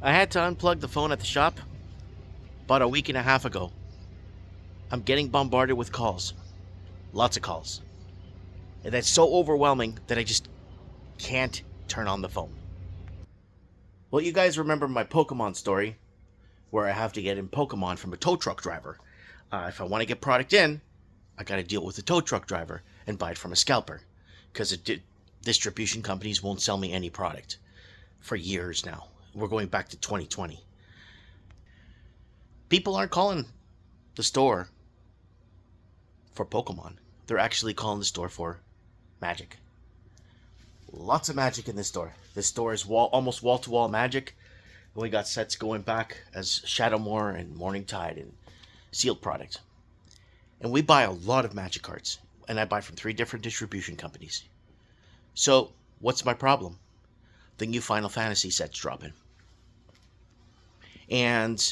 I had to unplug the phone at the shop about a week and a half ago. I'm getting bombarded with calls. Lots of calls. And that's so overwhelming that I just can't turn on the phone. Well, you guys remember my Pokemon story where I have to get in Pokemon from a tow truck driver. If I want to get product in, I got to deal with the tow truck driver and buy it from a scalper because distribution companies won't sell me any product for years now. We're going back to 2020. People aren't calling the store for Pokemon. They're actually calling the store for magic. Lots of magic in this store. This store is almost wall-to-wall magic. We got sets going back as Shadowmoor and Morningtide and sealed product. And we buy a lot of magic cards. And I buy from 3 different distribution companies. So, what's my problem? The new Final Fantasy set's dropping. And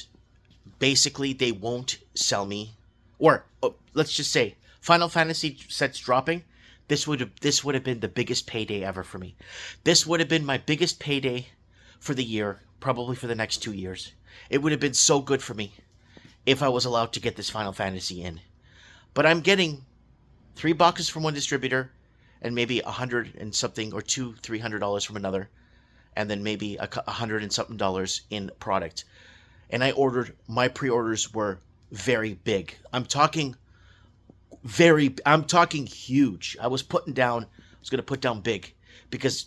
basically they won't sell me, or let's just say Final Fantasy sets dropping. This would have been the biggest payday ever for me. This would have been my biggest payday for the year, probably for the next 2 years. It would have been so good for me if I was allowed to get this Final Fantasy in. But I'm getting 3 boxes from one distributor, and maybe $100 and something or $300 from another, and then maybe $100 and something in product. And my pre-orders were very big. I'm talking huge. I was going to put down big. Because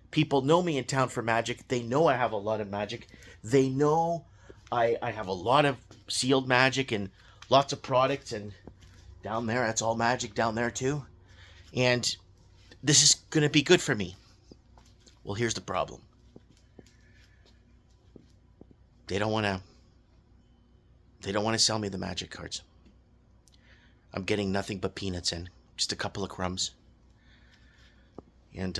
people know me in town for magic. They know I have a lot of magic. They know I have a lot of sealed magic and lots of products. And down there, that's all magic down there too. And this is going to be good for me. Well, here's the problem. They don't want to sell me the magic cards. I'm getting nothing but peanuts in. Just a couple of crumbs. And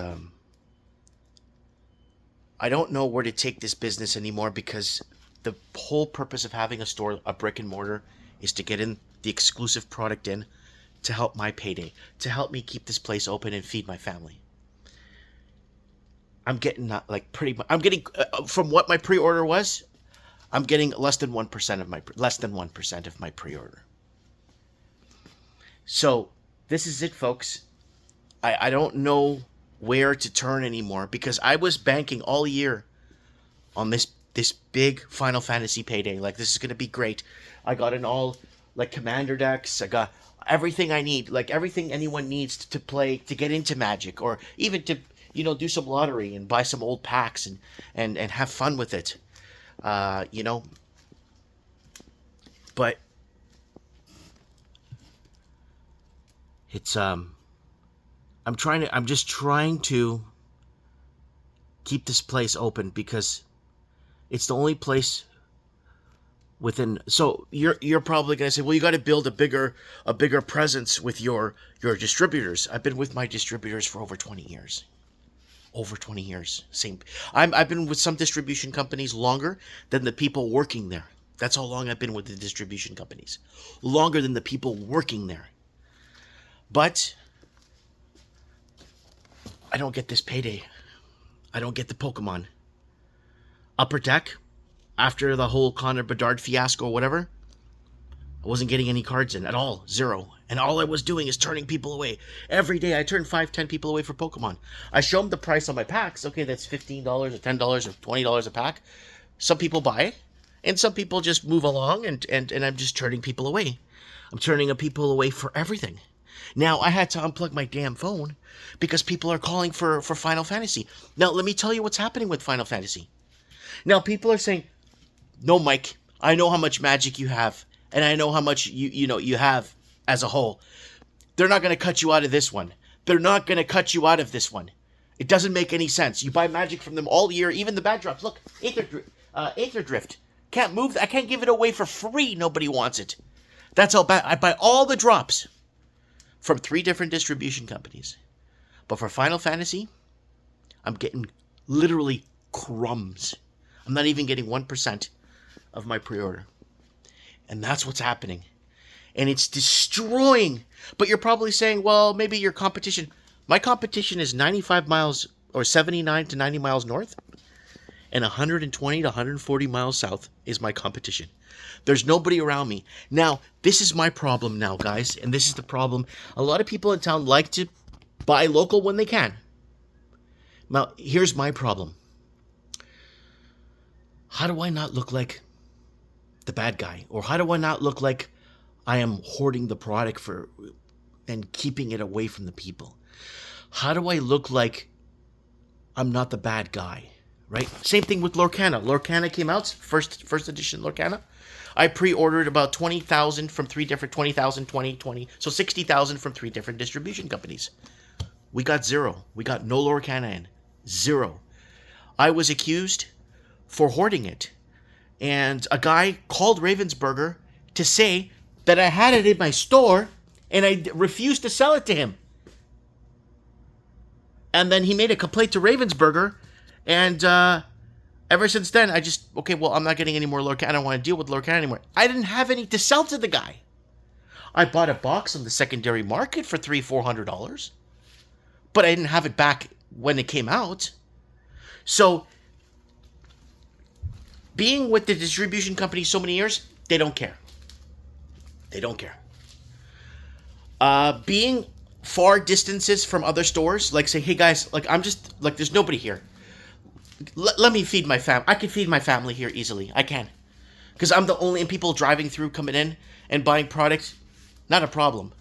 I don't know where to take this business anymore because the whole purpose of having a store, a brick and mortar, is to get in the exclusive product in to help my payday, to help me keep this place open and feed my family. I'm getting from what my pre-order was, I'm getting less than 1% of my pre-order. So this is it, folks. I don't know where to turn anymore because I was banking all year on this big Final Fantasy payday. Like, this is gonna be great. I got in all like commander decks. I got everything I need, like everything anyone needs to play to get into Magic, or even to do some lottery and buy some old packs and have fun with it. But it's I'm just trying to keep this place open because it's the only place within. So you're probably gonna say, well, you got to build a bigger presence with your distributors. I've been with my distributors for over 20 years. Over 20 years. I've been with some distribution companies longer than the people working there. That's how long I've been with the distribution companies. Longer than the people working there. But I don't get this payday. I don't get the Pokemon. Upper Deck, after the whole Connor Bedard fiasco or whatever, I wasn't getting any cards in at all. 0. And all I was doing is turning people away. Every day I turn 5-10 people away for Pokemon. I show them the price on my packs. Okay, that's $15 or $10 or $20 a pack. Some people buy it, and some people just move along, and I'm just turning people away. I'm turning people away for everything. Now, I had to unplug my damn phone because people are calling for Final Fantasy. Now, let me tell you what's happening with Final Fantasy. Now, people are saying, no, Mike, I know how much magic you have, and I know how much you have as a whole. They're not going to cut you out of this one. They're not going to cut you out of this one. It doesn't make any sense. You buy magic from them all year, even the bad drops. Look, Aether Drift. Can't move. I can't give it away for free. Nobody wants it. That's how bad. I buy all the drops from 3 different distribution companies. But for Final Fantasy, I'm getting literally crumbs. I'm not even getting 1% of my pre-order. And that's what's happening. And it's destroying. But you're probably saying, well, maybe your competition. My competition is 95 miles or 79 to 90 miles north. and 120 to 140 miles south is my competition. There's nobody around me. Now, this is my problem now, guys, and this is the problem. A lot of people in town like to buy local when they can. Now, here's my problem. How do I not look like the bad guy? Or how do I not look like I am hoarding the product for and keeping it away from the people? How do I look like I'm not the bad guy, right? Same thing with Lorcana. Lorcana came out, first edition Lorcana. I pre-ordered about 20,000 from 3 different, 20,000, 20, so 60,000 from 3 different distribution companies. We got 0. We got no Lorcana in. 0. I was accused for hoarding it. And a guy called Ravensburger to say that I had it in my store and I refused to sell it to him. And then he made a complaint to Ravensburger, and ever since then, I'm not getting any more Lorcana. I don't want to deal with Lorcana anymore. I didn't have any to sell to the guy. I bought a box on the secondary market for $300-400, but I didn't have it back when it came out. So, being with the distribution company so many years, they don't care. They don't care. Being far distances from other stores, like say, hey guys, like I'm just, like there's nobody here. Let me feed my family. I can feed my family here easily. I can. Because I'm the only, and people driving through, coming in and buying products, not a problem.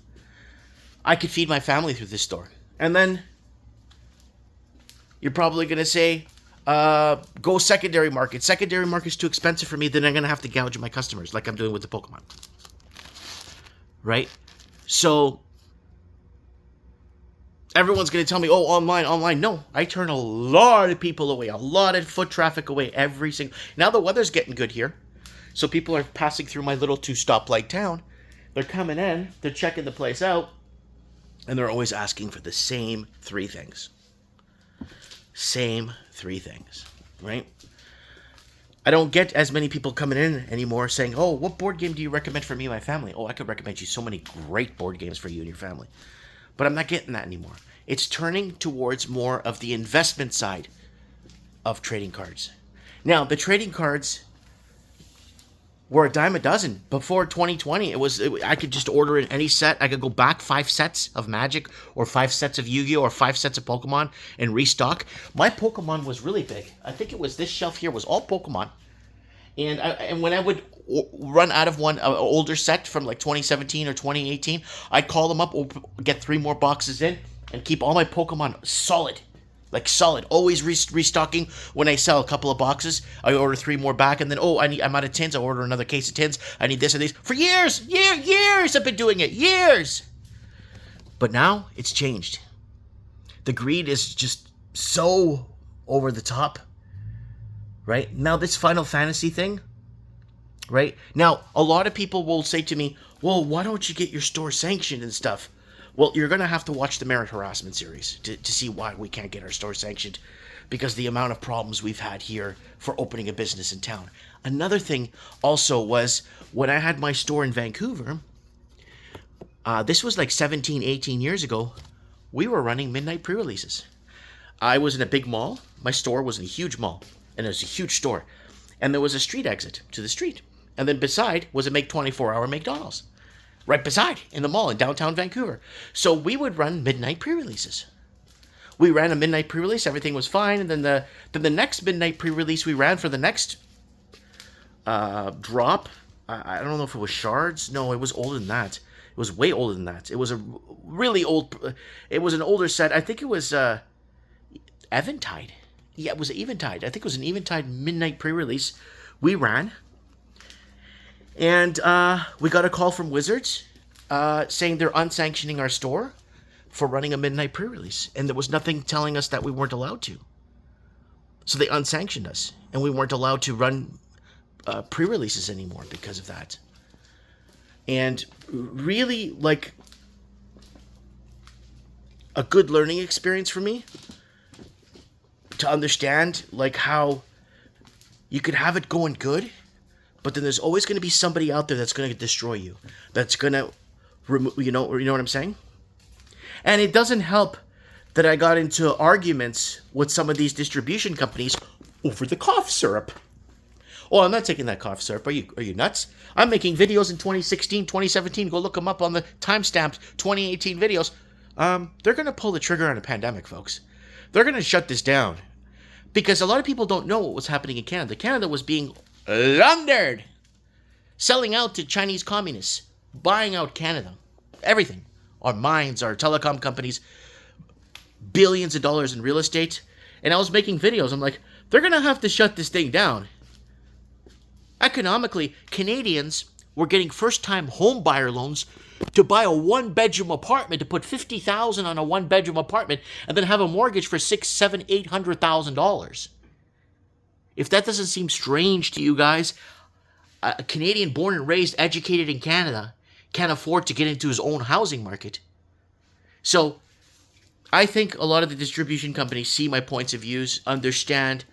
I could feed my family through this store. And then you're probably going to say, go secondary market. Secondary market's too expensive for me, then I'm going to have to gouge my customers like I'm doing with the Pokemon. Right? So everyone's going to tell me, oh, online. No, I turn a lot of people away, a lot of foot traffic away every single... Now the weather's getting good here, so people are passing through my little 2-stoplight town. They're coming in, they're checking the place out, and they're always asking for the same 3 things. Same 3 things, right? I don't get as many people coming in anymore saying, oh, what board game do you recommend for me and my family? Oh, I could recommend you so many great board games for you and your family. But I'm not getting that anymore. It's turning towards more of the investment side of trading cards. Now, the trading cards were a dime a dozen. Before 2020, I could just order in any set. I could go back 5 sets of Magic or 5 sets of Yu-Gi-Oh! Or 5 sets of Pokemon and restock. My Pokemon was really big. I think it was this shelf here was all Pokemon. And when I would run out of one older set from like 2017 or 2018, I'd call them up, get 3 more boxes in, and keep all my Pokemon solid. Like solid. Always restocking. When I sell a couple of boxes, I order 3 more back, and then, I'm out of tins, I order another case of tins. I need this and these. For years! Years I've been doing it. Years! But now, it's changed. The greed is just so over the top. Right? Now, this Final Fantasy thing, right? Now, a lot of people will say to me, well, why don't you get your store sanctioned and stuff? Well, you're going to have to watch the Merit Harassment series to see why we can't get our store sanctioned, because the amount of problems we've had here for opening a business in town. Another thing also was when I had my store in Vancouver, this was like 17, 18 years ago, we were running midnight pre-releases. I was in a big mall. My store was in a huge mall. And it was a huge store. And there was a street exit to the street. And then beside was a Make 24-hour McDonald's. Right beside, in the mall in downtown Vancouver. So we would run midnight pre-releases. We ran a midnight pre-release, everything was fine. And then the next midnight pre-release we ran for the next drop, I don't know if it was Shards. No, it was older than that. It was way older than that. It was a really old, it was an older set. I think it was Eventide. Yeah, it was Eventide. I think it was an Eventide midnight pre-release we ran. And we got a call from Wizards saying they're unsanctioning our store for running a midnight pre-release. And there was nothing telling us that we weren't allowed to. So they unsanctioned us. And we weren't allowed to run pre-releases anymore because of that. And really, like, a good learning experience for me to understand, like, how you could have it going good, but then there's always going to be somebody out there that's going to destroy you. That's going to, you know what I'm saying? And it doesn't help that I got into arguments with some of these distribution companies over the cough syrup. Oh, I'm not taking that cough syrup. Are you nuts? I'm making videos in 2016, 2017. Go look them up on the timestamped 2018 videos. They're going to pull the trigger on a pandemic, folks. They're going to shut this down. Because a lot of people don't know what was happening in Canada. Canada was being plundered. Selling out to Chinese communists. Buying out Canada. Everything. Our mines, our telecom companies. Billions of dollars in real estate. And I was making videos. I'm like, they're going to have to shut this thing down. Economically, Canadians were getting first-time home buyer loans to buy a one-bedroom apartment, to put $50,000 on a one-bedroom apartment, and then have a mortgage for $600,000, $700,000, $800,000. If that doesn't seem strange to you guys, a Canadian born and raised, educated in Canada, can't afford to get into his own housing market. So, I think a lot of the distribution companies see my points of views, understand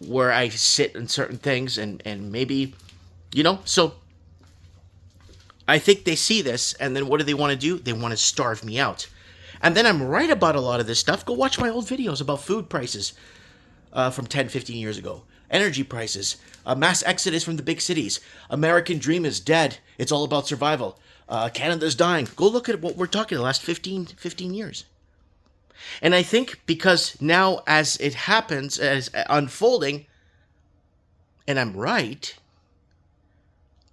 where I sit in certain things, and maybe, so I think they see this, and then what do they want to do? They want to starve me out. And then I'm right about a lot of this stuff. Go watch my old videos about food prices from 10, 15 years ago. Energy prices, mass exodus from the big cities. American dream is dead. It's all about survival. Canada's dying. Go look at what we're talking the last 15 years. And I think because now as it happens, as unfolding, and I'm right,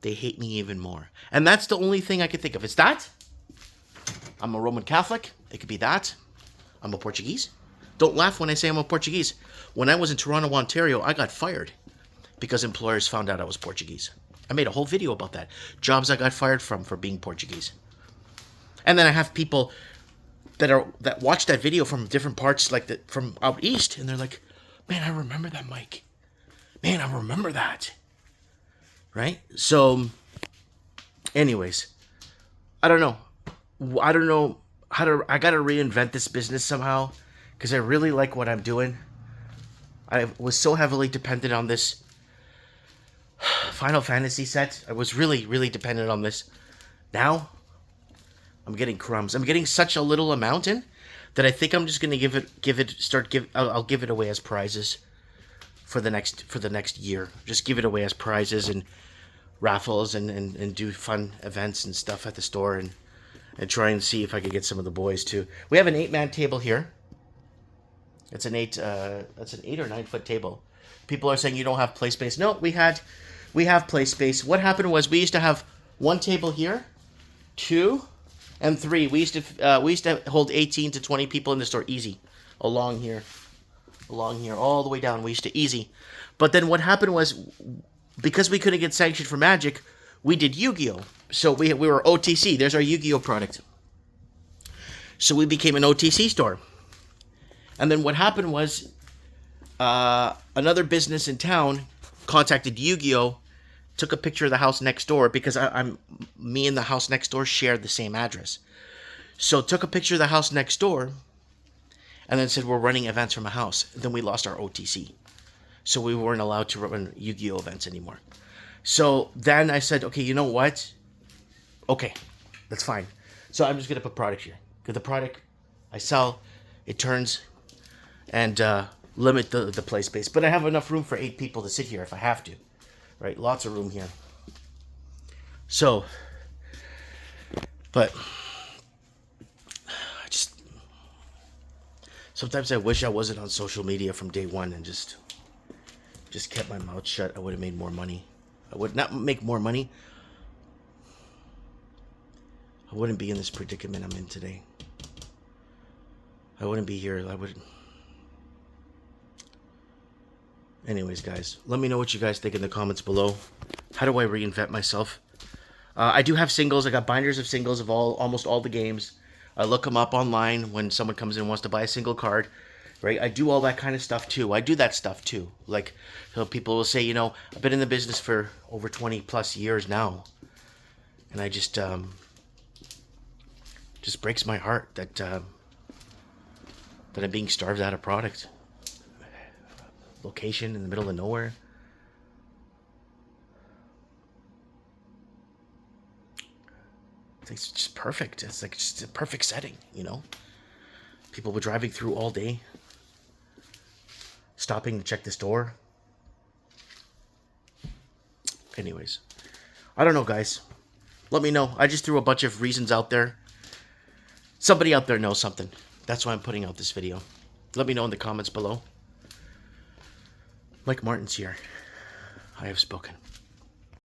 they hate me even more. And that's the only thing I can think of. It's that. I'm a Roman Catholic. It could be that. I'm a Portuguese. Don't laugh when I say I'm a Portuguese. When I was in Toronto, Ontario, I got fired because employers found out I was Portuguese. I made a whole video about that. Jobs I got fired from for being Portuguese. And then I have people that watch that video from different parts, from out east, and they're like, man, I remember that, Mike. Man, I remember that. Right? So, anyways, I don't know I gotta reinvent this business somehow, because I really like what I'm doing. I was so heavily dependent on this Final Fantasy set. I was really, really dependent on this. Now, I'm getting crumbs. I'm getting such a little amount in that I think I'm just gonna I'll give it away as prizes for the next year. Just give it away as prizes and raffles and do fun events and stuff at the store and try and see if I could get some of the boys too. We have an 8-man table here. It's an 8 or 9 foot table. People are saying you don't have play space. No, we have play space. What happened was we used to have one table here, 2, and 3. We used to hold 18 to 20 people in the store easy, along here, all the way down. We used to easy. But then what happened was, because we couldn't get sanctioned for Magic, we did Yu-Gi-Oh. So we were OTC. There's our Yu-Gi-Oh product. So we became an OTC store. And then what happened was, another business in town contacted Yu-Gi-Oh, took a picture of the house next door, because me and the house next door shared the same address. So took a picture of the house next door, and then said we're running events from a house. Then we lost our OTC. So we weren't allowed to run Yu-Gi-Oh events anymore. So then I said, okay, you know what? Okay, that's fine. So I'm just going to put product here. Because the product I sell, it turns, and limit the play space. But I have enough room for 8 people to sit here if I have to. Right? Lots of room here. So, but sometimes I wish I wasn't on social media from day one and just kept my mouth shut. I would have made more money. I would not make more money. I wouldn't be in this predicament I'm in today. I wouldn't be here. Anyways, guys, let me know what you guys think in the comments below. How do I reinvent myself? I do have singles. I got binders of singles of almost all the games. I look them up online when someone comes in and wants to buy a single card. Right? I do all that kind of stuff too. I do that stuff too. Like, so people will say, I've been in the business for over 20 plus years now. And I just breaks my heart that I'm being starved out of product. Location in the middle of nowhere. It's just perfect. It's like just a perfect setting, People were driving through all day. stopping to check this door. Anyways, I don't know, guys. Let me know. I just threw a bunch of reasons out there. Somebody out there knows something. That's why I'm putting out this video. Let me know in the comments below. Mike Martin's here. I have spoken.